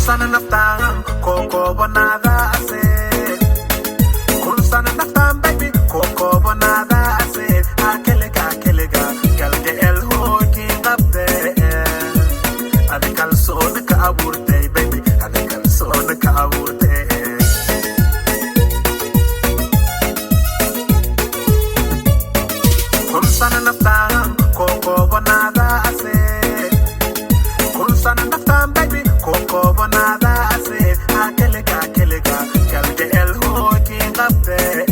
sana naftang koko bonada ase. Kun sana naftang baby koko bonada ase. Akelega kalge el ho king up there. Ade kalson ka aburte baby. Ade kalson ka aburte. Kun sana naftang koko bonada ase. Kun sana naftang baby koko bonada ase. Akelega kalge el ho king up there.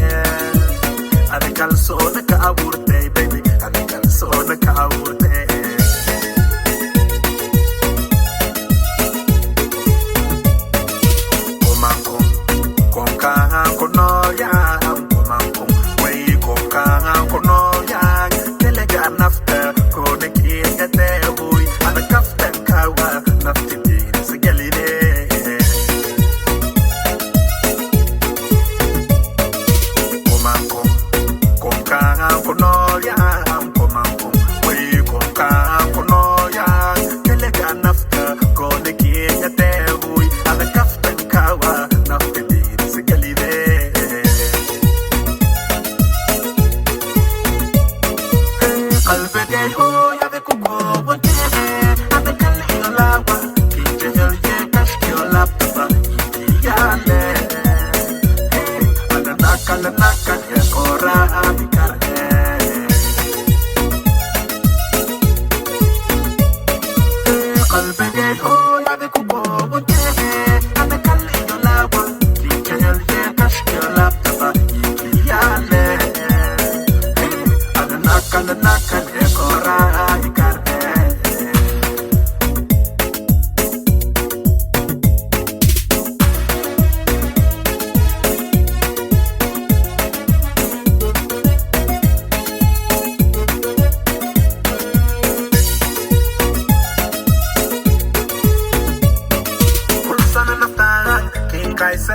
Ade kalson ka aburte baby. Ade kalson ka aburte.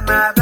Nada